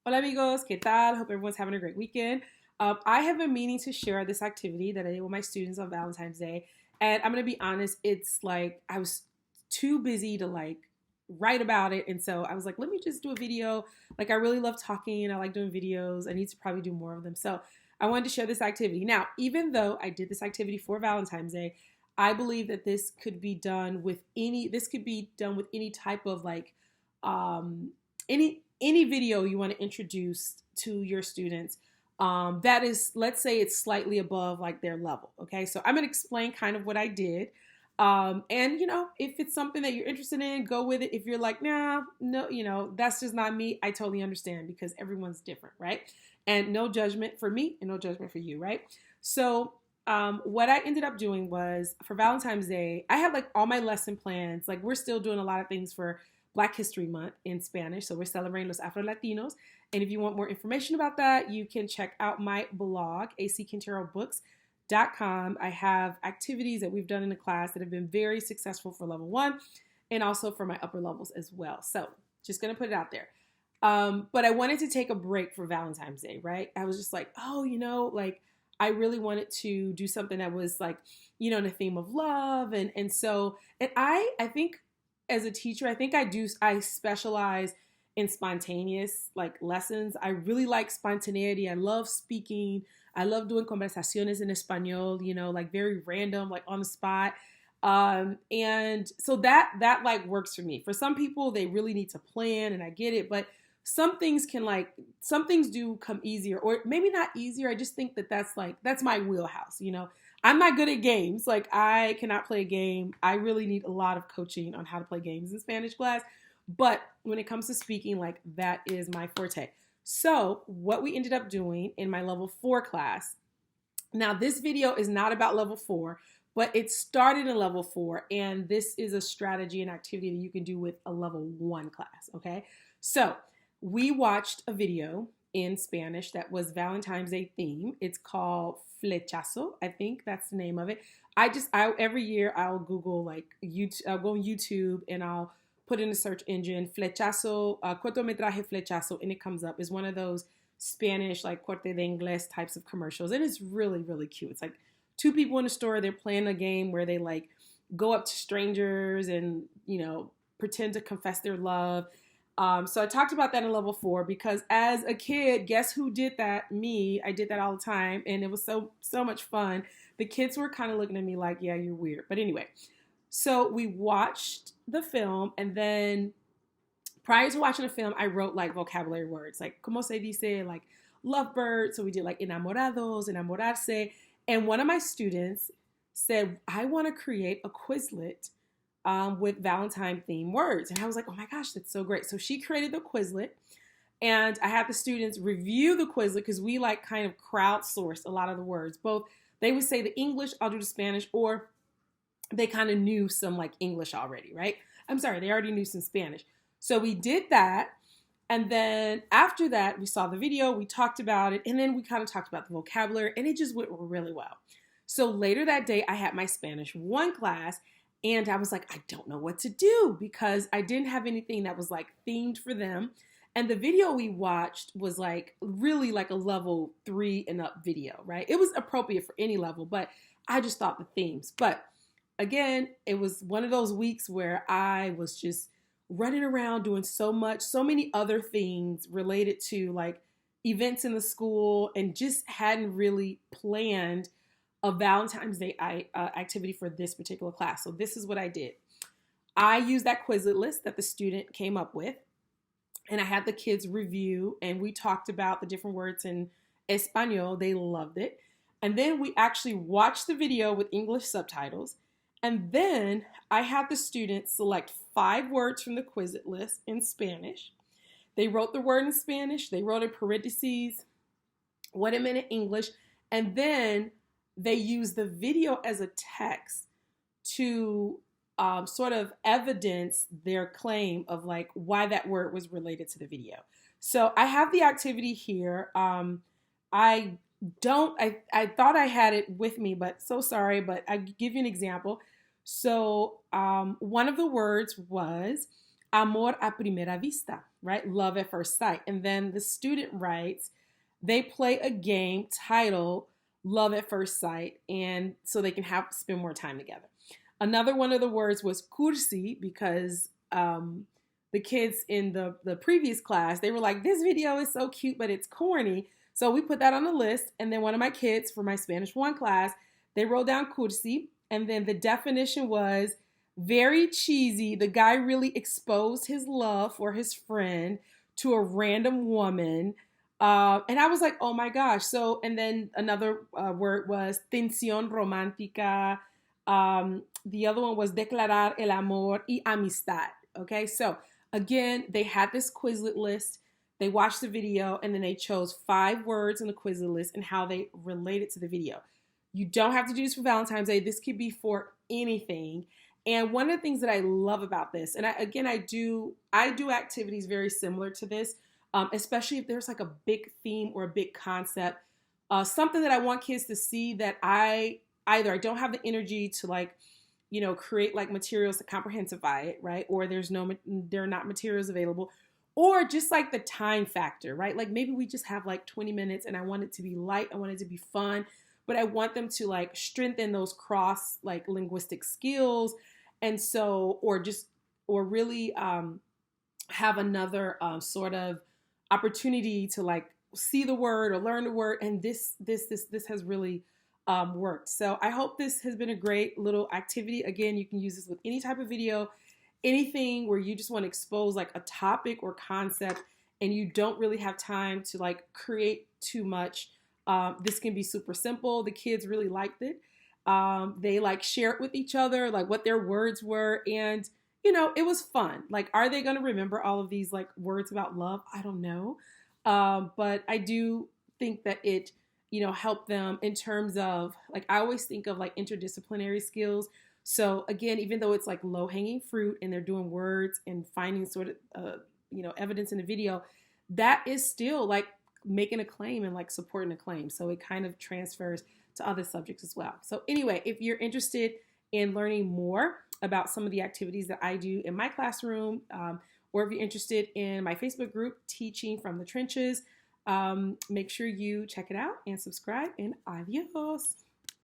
Hola amigos, ¿qué tal? Hope everyone's having a great weekend. I have been meaning to share this activity that I did with my students on Valentine's Day. And I'm going to be honest, it's like I was too busy to write about it. And so I was like, let me just do a video. Like I really love talking. I like doing videos. I need to probably do more of them. So I wanted to share this activity. Now, even though I did this activity for Valentine's Day, I believe that this could be done with any type of um, any video you want to introduce to your students that is, let's say it's slightly above like their level. Okay, so I'm going to explain kind of what I did. And if it's something that you're interested in, go with it. If you're like, nah, no, that's just not me, I totally understand because everyone's different, right? And no judgment for me and no judgment for you, right? So what I ended up doing was for Valentine's Day, I had like all my lesson plans. Like we're still doing a lot of things for Black History Month in Spanish. So we're celebrating Los Afro Latinos. And if you want more information about that, you can check out my blog, acquinterobooks.com. I have activities that we've done in the class that have been very successful for level 1 and also for my upper levels as well. So just going to put it out there. But I wanted to take a break for Valentine's Day, right? I was just like, I really wanted to do something that was like, in the theme of love. And I think as a teacher, I specialize in spontaneous like lessons. I really like spontaneity. I love speaking. I love doing conversaciones en español, like very random, like on the spot. And so that like works for me. For some people, they really need to plan, and I get it, but some things do come easier, or maybe not easier. I just think that's my wheelhouse. I'm not good at games. Like I cannot play a game. I really need a lot of coaching on how to play games in Spanish class. But when it comes to speaking, like that is my forte. So what we ended up doing in my level 4 class, now this video is not about level 4, but it started in level 4. And this is a strategy and activity that you can do with a level 1 class. Okay. So we watched a video in Spanish that was Valentine's Day theme. It's called Flechazo. I think that's the name of it. Every year I'll Google like YouTube, I'll go on YouTube and I'll put in a search engine, Flechazo, cortometraje Flechazo, and it comes up. It's one of those Spanish, like corte de inglés types of commercials. And it's really, really cute. It's like two people in a store, they're playing a game where they like go up to strangers and, pretend to confess their love. So I talked about that in level 4 because as a kid, guess who did that? Me. I did that all the time, and it was so much fun. The kids were kind of looking at me like, yeah, you're weird. But anyway, so we watched the film, and then prior to watching the film, I wrote like vocabulary words, like como se dice, like lovebird. So we did like enamorados, enamorarse. And one of my students said, I want to create a Quizlet with Valentine themed words. And I was like, oh my gosh, that's so great. So she created the Quizlet, and I had the students review the Quizlet because we like kind of crowdsourced a lot of the words. Both they would say the English, I'll do the Spanish, or they kind of knew some like English already, right? I'm sorry, they already knew some Spanish. So we did that. And then after that, we saw the video, we talked about it, and then we kind of talked about the vocabulary, and it just went really well. So later that day, I had my Spanish 1 class, and I was like, I don't know what to do because I didn't have anything that was like themed for them. And the video we watched was like really like a level 3 and up video, right? It was appropriate for any level, but I just thought the themes. But again, it was one of those weeks where I was just running around doing so many other things related to like events in the school, and just hadn't really planned a Valentine's Day activity for this particular class. So this is what I did. I used that Quizlet list that the student came up with, and I had the kids review, and we talked about the different words in Espanol. They loved it. And then we actually watched the video with English subtitles. And then I had the students select 5 words from the Quizlet list in Spanish. They wrote the word in Spanish. They wrote in parentheses what it meant in English. And then they used the video as a text to sort of evidence their claim of like why that word was related to the video. So I have the activity here. I thought I had it with me, but so sorry, but I'll give you an example. So one of the words was amor a primera vista, right? Love at first sight. And then the student writes, they play a game titled Love at First Sight, and so they can spend more time together. Another one of the words was cursi, because the kids in the previous class, they were like, this video is so cute, but it's corny. So we put that on the list. And then one of my kids for my Spanish 1 class, they wrote down cursi. And then the definition was very cheesy. The guy really exposed his love for his friend to a random woman. And I was like, oh my gosh. So, and then another word was tensión romántica. The other one was declarar el amor y amistad. Okay, so again, they had this Quizlet list. They watched the video, and then they chose 5 words in the Quizlet list and how they related to the video. You don't have to do this for Valentine's Day. This could be for anything. And one of the things that I love about this, and I do activities very similar to this, especially if there's like a big theme or a big concept, something that I want kids to see that I don't have the energy to like, create like materials to comprehensify it, right? Or there are not materials available, or just like the time factor, right? Like maybe we just have like 20 minutes and I want it to be light. I want it to be fun, but I want them to like strengthen those cross like linguistic skills. And so, or really have another sort of opportunity to like see the word or learn the word. And this has really worked. So I hope this has been a great little activity. Again, you can use this with any type of video, anything where you just want to expose like a topic or concept and you don't really have time to like create too much. This can be super simple. The kids really liked it. They like share it with each other, like what their words were. And, it was fun. Like, are they going to remember all of these like words about love? I don't know. But I do think that it, helped them in terms of like, I always think of like interdisciplinary skills. So again, even though it's like low hanging fruit and they're doing words and finding sort of, evidence in the video, that is still like making a claim and like supporting a claim. So it kind of transfers to other subjects as well. So anyway, if you're interested in learning more about some of the activities that I do in my classroom, or if you're interested in my Facebook group, Teaching from the Trenches, make sure you check it out and subscribe, and adios.